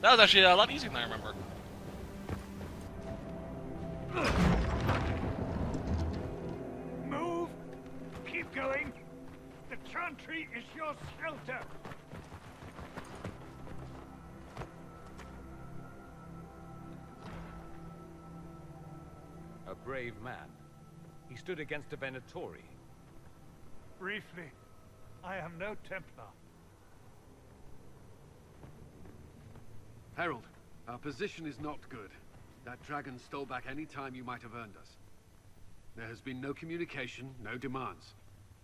That was actually a lot easier than I remember. Move! Keep going! The chantry is your shelter! A brave man. He stood against a Venatori. Briefly, I am no Templar. Herald, our position is not good. That dragon stole back any time you might have earned us. There has been no communication, no demands.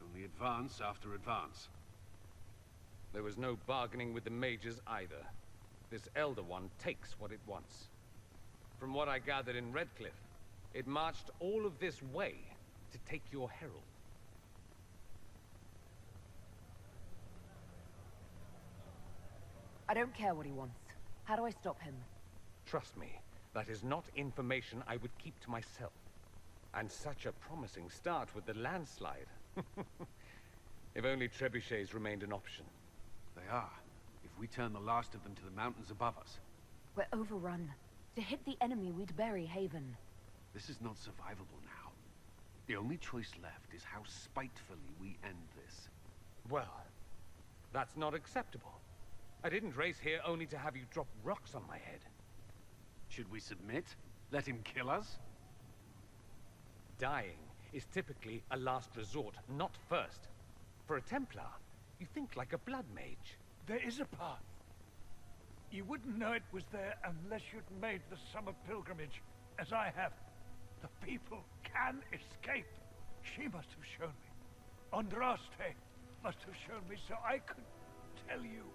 Only advance after advance. There was no bargaining with the mages either. This Elder One takes what it wants. From what I gathered in Redcliffe, it marched all of this way to take your herald. I don't care what he wants. How do I stop him? Trust me, that is not information I would keep to myself. And such a promising start with the landslide. If only trebuchets remained an option. They are, if we turn the last of them to the mountains above us. We're overrun. To hit the enemy, we'd bury Haven. This is not survivable now. The only choice left is how spitefully we end this. Well, that's not acceptable. I didn't race here only to have you drop rocks on my head. Should we submit? Let him kill us? Dying is typically a last resort, not first. For a Templar, you think like a blood mage. There is a path. You wouldn't know it was there unless you'd made the summer pilgrimage, as I have. The people can escape. She must have shown me. Andraste must have shown me so I could tell you.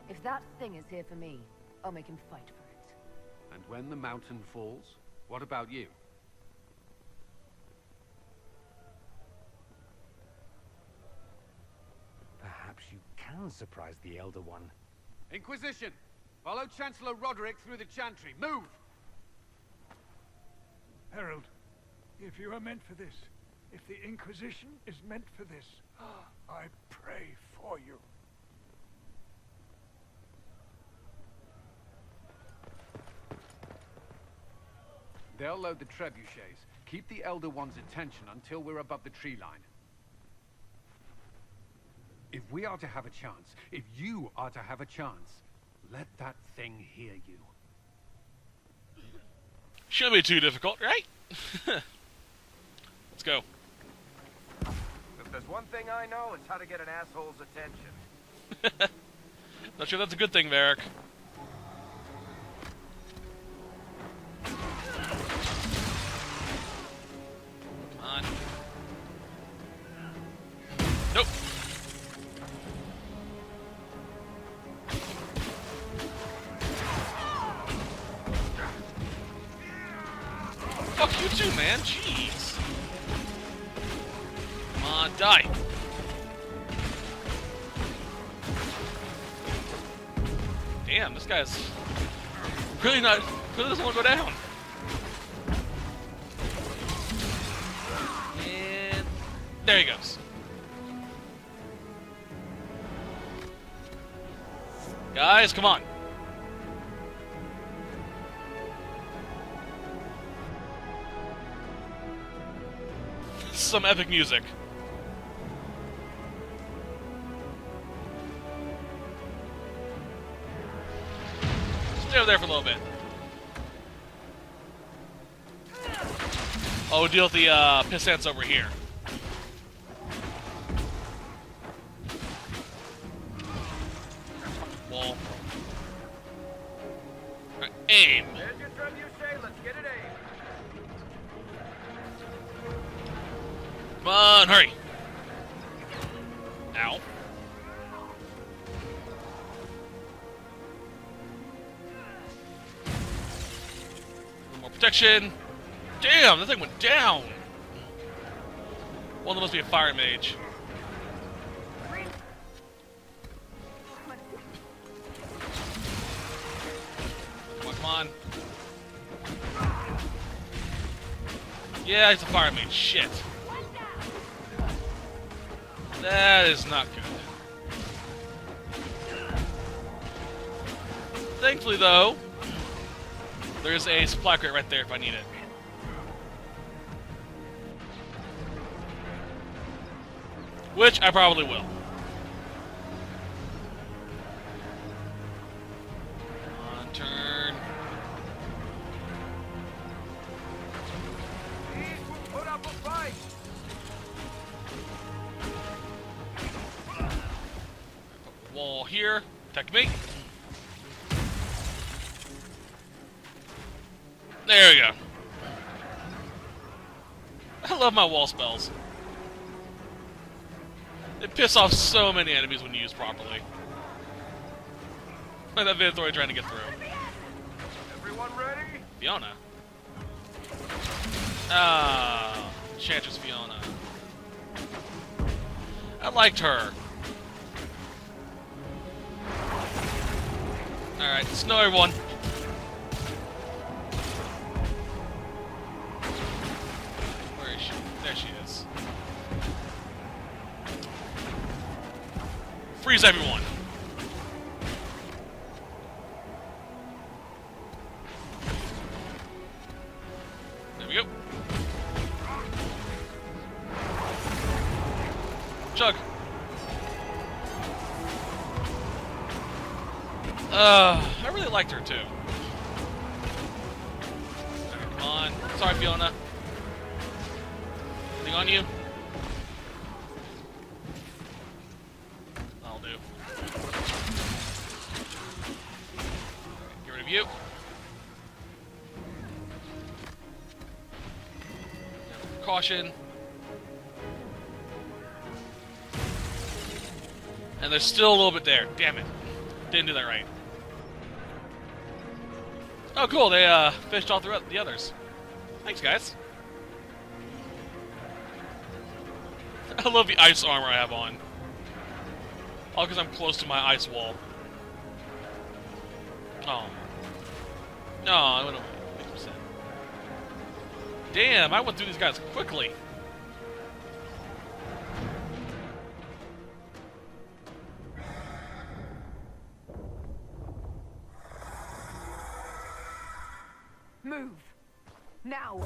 If that thing is here for me, I'll make him fight for it. And when the mountain falls, what about you? Perhaps you can surprise the Elder One. Inquisition! Follow Chancellor Roderick through the Chantry. Move! Herald, if you are meant for this, if the Inquisition is meant for this, I pray for you. They'll load the trebuchets. Keep the Elder One's attention until we're above the tree line. If we are to have a chance, if you are to have a chance, let that thing hear you. Shouldn't be too difficult, right? Let's go. If there's one thing I know, it's how to get an asshole's attention. Not sure that's a good thing, Varric. Come on. Nope. Fuck you too, man. Jeez. Come on, die. Damn, this guy's really doesn't want to go down. And there he goes. Guys, come on. Some epic music. Stay over there for a little bit. Oh, we'll deal with the pissants over here. Wall. Right, aim. There's your trebuchet, let's get it aimed. Come on, hurry. Ow. A little more protection. Damn, that thing went down. Well, there must be a fire mage. Come on. Yeah, it's a fire mage. Shit. That is not good. Thankfully, though, there's a supply crate right there if I need it. Which I probably will. On turn. These will put up a fight. Wall here. Protect me. There we go. I love my wall spells. They piss off so many enemies when used properly. Like that Vithori trying to get through. Everyone ready? Fiona. Ah, Enchantress Fiona. I liked her. Alright, snow everyone. Where is she? There she is. Freeze everyone. There we go. Chug. I really liked her too. Come on. Sorry, Fiona. Anything on you? That'll do. Get rid of you. Caution. And there's still a little bit there. Damn it. Didn't do that right. Oh, cool. They fished off the others. Thanks, guys. I love the ice armor I have on. All because I'm close to my ice wall. Oh. No, I went over 50%. Damn, I went through these guys quickly. Move. Now.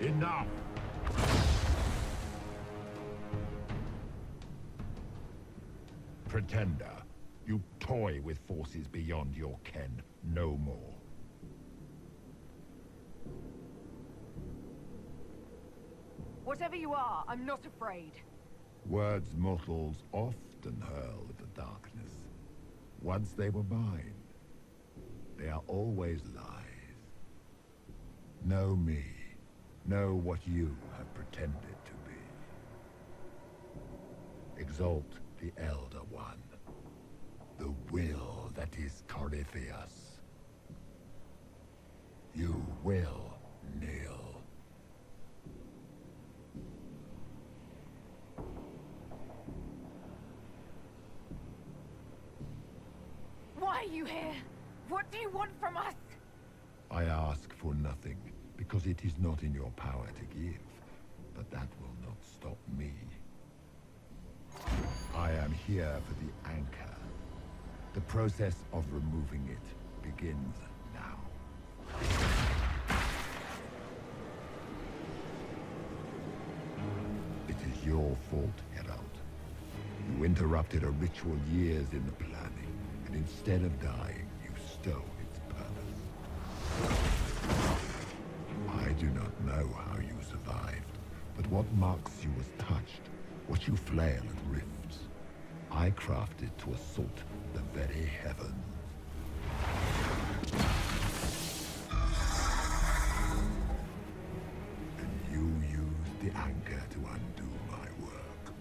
Enough! Pretender, you toy with forces beyond your ken, no more. Whatever you are, I'm not afraid. Words mortals often hurl at the darkness. Once they were mine, they are always lies. Know me. Know what you have pretended to be. Exalt the Elder One. The will that is Corypheus. You will kneel. Why are you here? What do you want from us? I ask for nothing, because it is not in your power to give. But that will not stop me. I am here for the anchor. The process of removing it begins now. It is your fault, Herald. You interrupted a ritual years in the planning, and instead of dying, you stole its purpose. I do not know how you survived, but what marks you as touched, what you flail at rifts, I crafted to assault the very heavens. undo my work.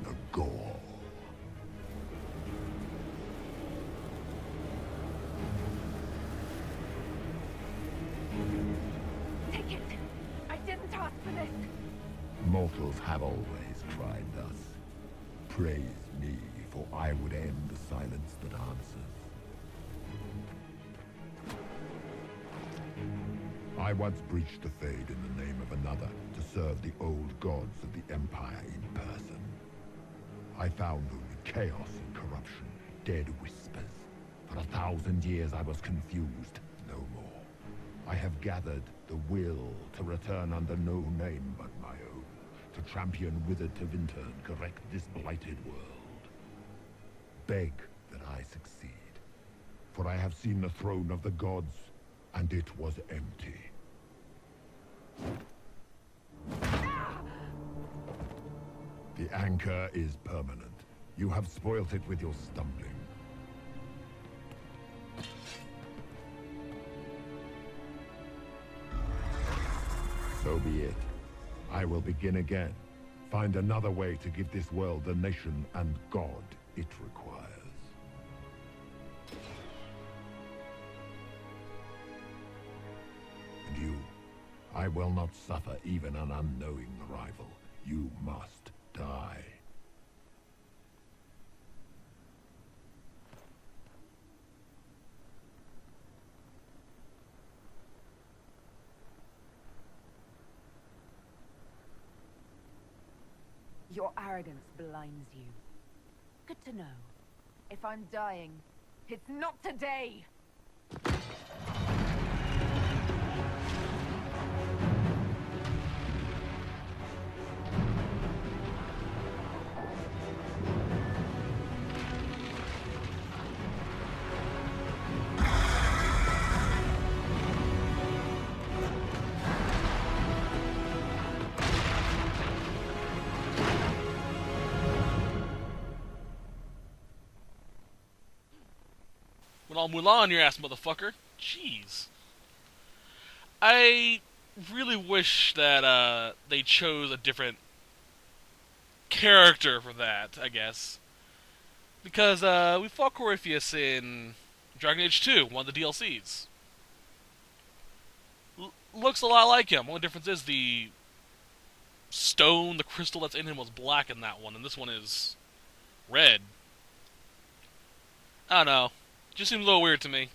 The gore. Take it! I didn't ask for this! Mortals have always tried thus. Praise me, for I would end the silence that answers. I once breached the Fade in the name of another to serve the old gods of the Empire in person. I found only chaos and corruption, dead whispers. For 1,000 years I was confused, no more. I have gathered the will to return under no name but my own, to champion withered to winter and correct this blighted world. Beg that I succeed, for I have seen the throne of the gods, and it was empty. The anchor is permanent. You have spoilt it with your stumbling. So be it. I will begin again. Find another way to give this world the nation and God it requires. And you, I will not suffer even an unknowing rival. You must die. Your arrogance blinds you. Good to know. If I'm dying, it's not today! All Mulan, your ass motherfucker. Jeez. I really wish that they chose a different character for that, I guess. Because we fought Corypheus in Dragon Age 2, one of the DLCs. Looks a lot like him. Only difference is the stone, the crystal that's in him was black in that one, and this one is red. I don't know. Just seems a little weird to me.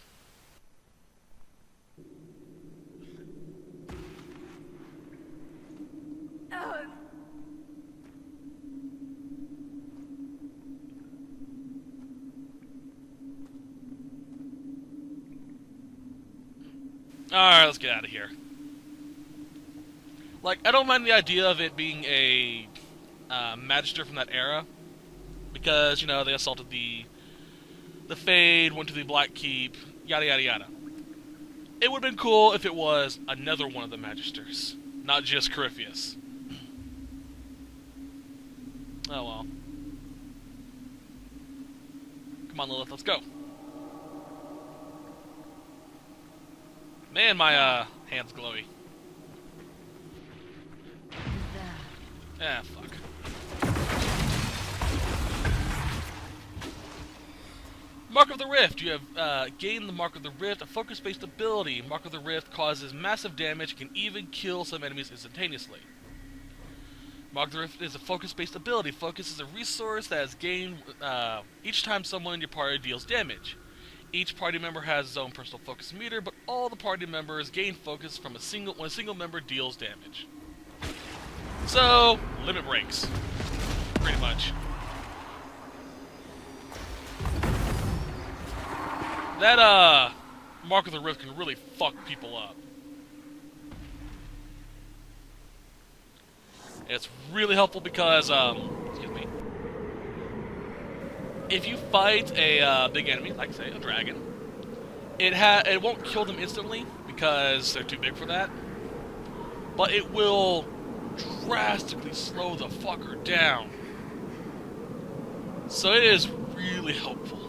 Alright, let's get out of here. Like, I don't mind the idea of it being a magister from that era. Because, you know, they assaulted the Fade, went to the Black Keep, yada yada yada. It would have been cool if it was another one of the Magisters, not just Corypheus. Oh well. Come on, Lilith, let's go. Man, my hand's glowy. Ah, fuck. Mark of the Rift. You have gained the Mark of the Rift, a focus-based ability. Mark of the Rift causes massive damage, can even kill some enemies instantaneously. Mark of the Rift is a focus-based ability. Focus is a resource that is gained each time someone in your party deals damage. Each party member has his own personal focus meter, but all the party members gain focus from when a single member deals damage. So, limit breaks. Pretty much. That, Mark of the Rift can really fuck people up. It's really helpful because, excuse me. If you fight a big enemy, like say a dragon, it won't kill them instantly because they're too big for that. But it will drastically slow the fucker down. So it is really helpful.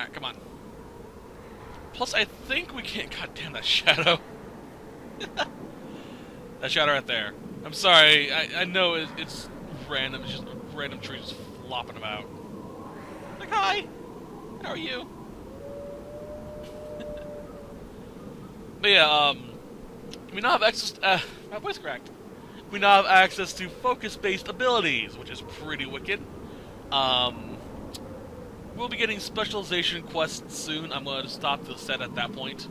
Alright, come on. Plus, I think we can't... God damn, that shadow. That shadow right there. I'm sorry, I know it's random. It's just random trees just flopping about. Like, hi! How are you? But yeah, we now have access... my voice cracked. We now have access to focus-based abilities, which is pretty wicked. We'll be getting specialization quests soon. I'm going to stop the set at that point.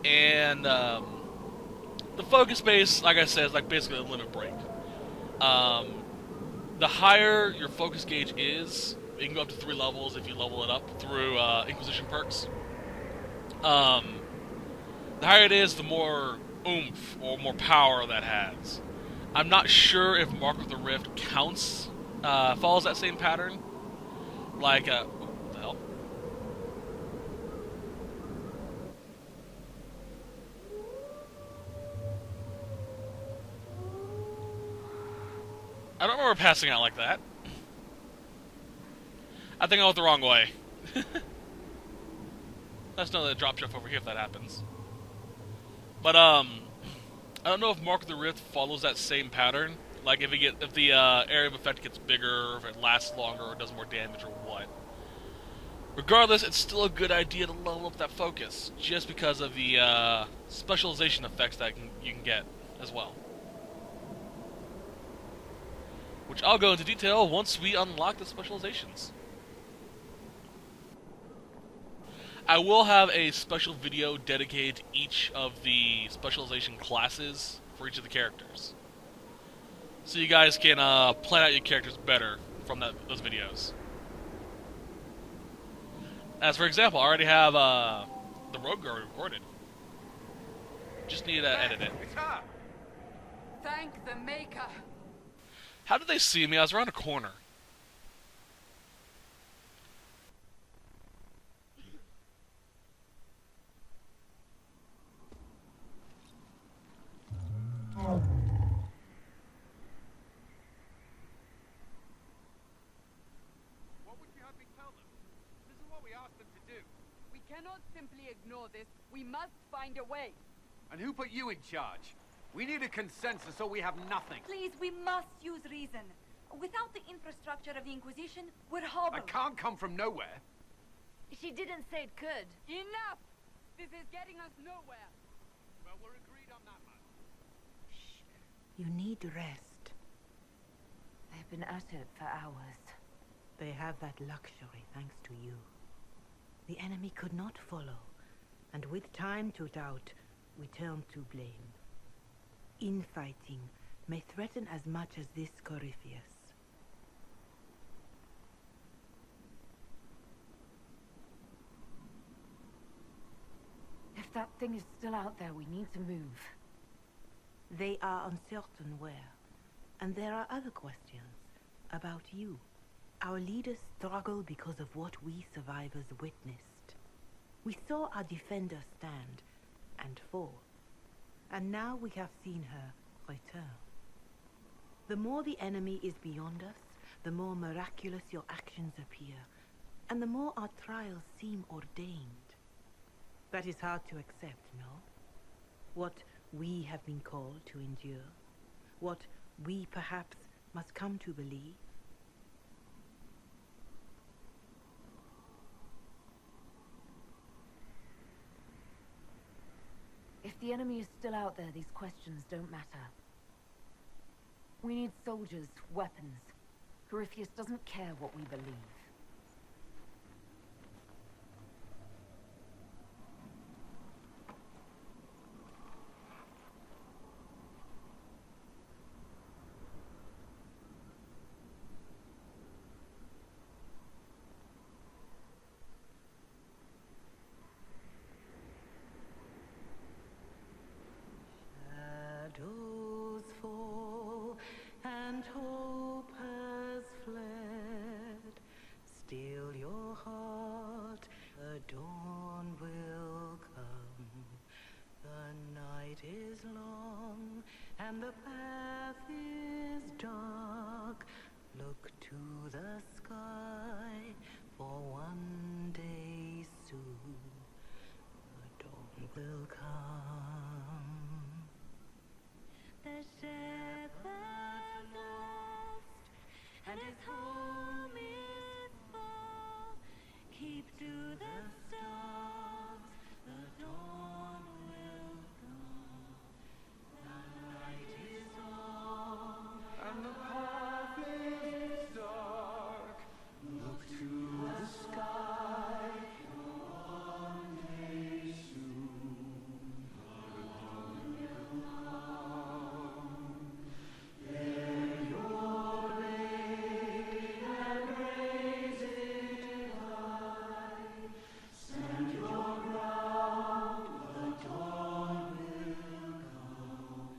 And, the focus base, like I said, is like basically a limit break. The higher your focus gauge is, you can go up to 3 levels if you level it up through Inquisition perks. The higher it is, the more oomph or more power that has. I'm not sure if Mark of the Rift counts, follows that same pattern. Like, what the hell? I don't remember passing out like that. I think I went the wrong way. Let's know that drop shelf over here if that happens. But I don't know if Mark of the Rift follows that same pattern. Like if the area of effect gets bigger, or if it lasts longer, or does more damage, or what. Regardless, it's still a good idea to level up that focus, just because of the specialization effects that you can get as well. Which I'll go into detail once we unlock the specializations. I will have a special video dedicated to each of the specialization classes for each of the characters. So you guys can plan out your characters better from those videos. As for example, I already have the Rogue Guard recorded. Just need to edit it. It's her! Thank the Maker. How did they see me? I was around a corner. What would you have me tell them? This is what we asked them to do. We cannot simply ignore this. We must find a way. And who put you in charge? We need a consensus or we have nothing. Please, we must use reason. Without the infrastructure of the Inquisition, we're hobbled. I can't come from nowhere. She didn't say it could. Enough! This is getting us nowhere. Well, we're agreed on that much. Shh. You need rest. They've been at it for hours. They have that luxury thanks to you. The enemy could not follow, and with time to doubt, we turn to blame. Infighting may threaten as much as this Corypheus. If that thing is still out there, we need to move. They are uncertain where, and there are other questions about you. Our leaders struggle because of what we survivors witnessed. We saw our defenders stand and fall, and now we have seen her return. The more the enemy is beyond us, the more miraculous your actions appear, and the more our trials seem ordained. That is hard to accept, no? What we have been called to endure, what we perhaps must come to believe. If the enemy is still out there, these questions don't matter. We need soldiers, weapons. Corypheus doesn't care what we believe. Shadows fall and hope has fled. Still your heart, the dawn will come. The night is long and the path is dark. Look to the sky for one day will come. The shepherd lost, and his home is far. Keep to the stars, the dawn will come. The night is long, And the path is dark. Look to the sky. One day soon, the dawn will come. Bear your blade and raise it high. Stand your ground, the dawn will come.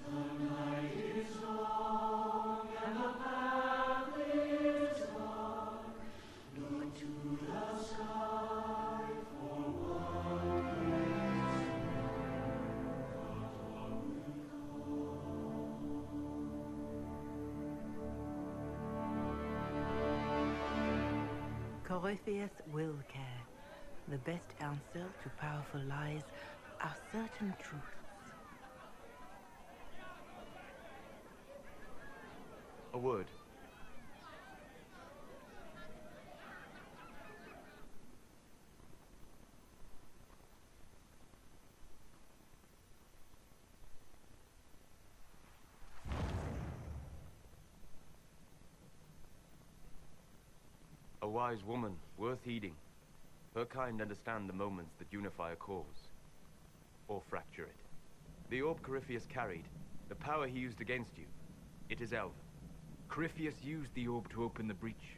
The night is long and the path is dark. Look to the sky for what Corypheus will care. The best answer to powerful lies are certain truths. A word. A wise woman, worth heeding. Her kind understand the moments that unify a cause, or fracture it. The orb Corypheus carried, the power he used against you, it is elven. Corypheus used the orb to open the breach.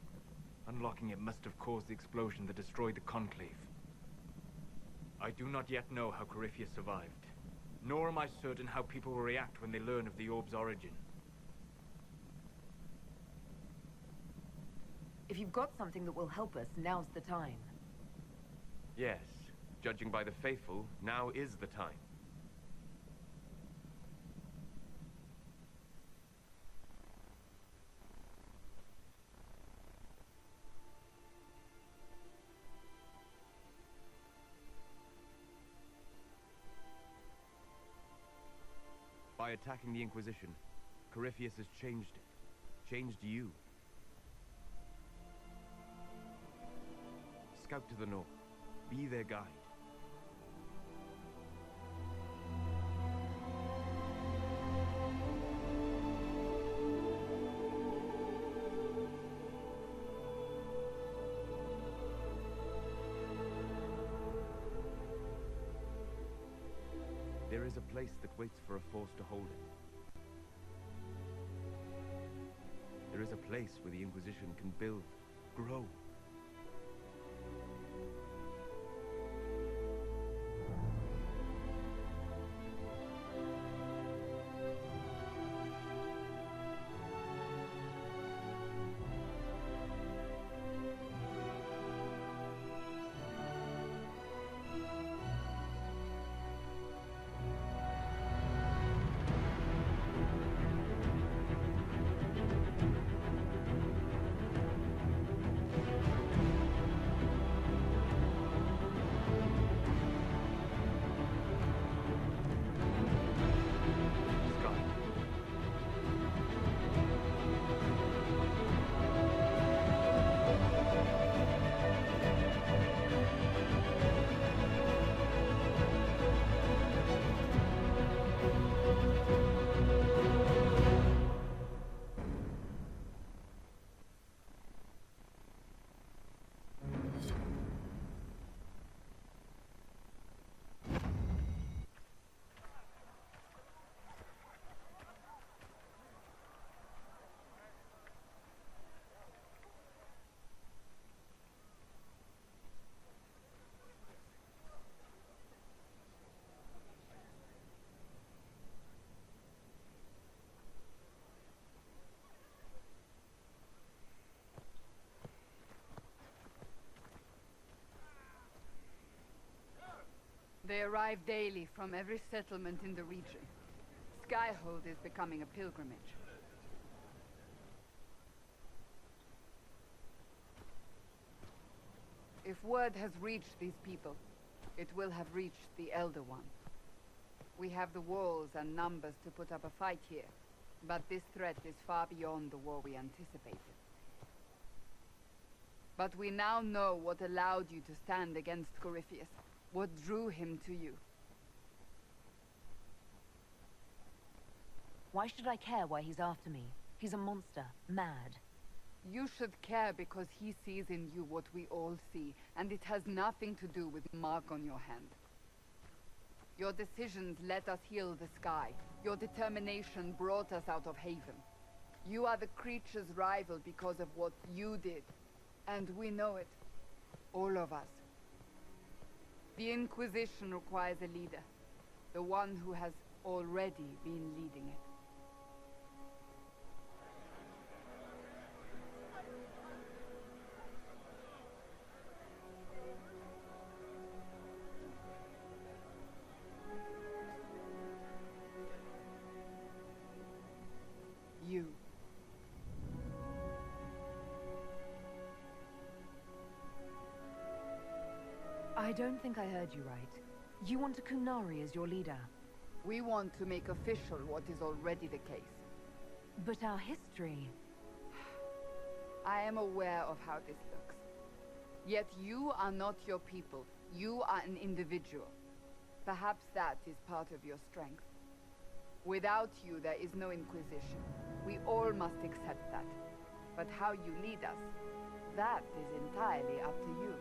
Unlocking it must have caused the explosion that destroyed the Conclave. I do not yet know how Corypheus survived, nor am I certain how people will react when they learn of the orb's origin. If you've got something that will help us, now's the time. Yes, judging by the faithful, now is the time. By attacking the Inquisition, Corypheus has changed it. Changed you. Scout to the north. Be their guide. There is a place that waits for a force to hold it. There is a place where the Inquisition can build, grow. They arrive daily from every settlement in the region. Skyhold is becoming a pilgrimage. If word has reached these people, It will have reached the Elder One. We have the walls and numbers to put up a fight here, but this threat is far beyond the war we anticipated. But we now know what allowed you to stand against Corypheus, what drew him to you. Why should I care why he's after me? He's a monster, mad. You should care because he sees in you what we all see, and it has nothing to do with the mark on your hand. Your decisions let us heal the sky. Your determination brought us out of Haven. You are the creature's rival because of what you did. And we know it. All of us. The Inquisition requires a leader. The one who has already been leading it. You. I don't think I heard you right. You want a Qunari as your leader? We want to make official what is already the case. But our history... I am aware of how this looks. Yet you are not your people. You are an individual. Perhaps that is part of your strength. Without you, there is no Inquisition. We all must accept that. But how you lead us, that is entirely up to you.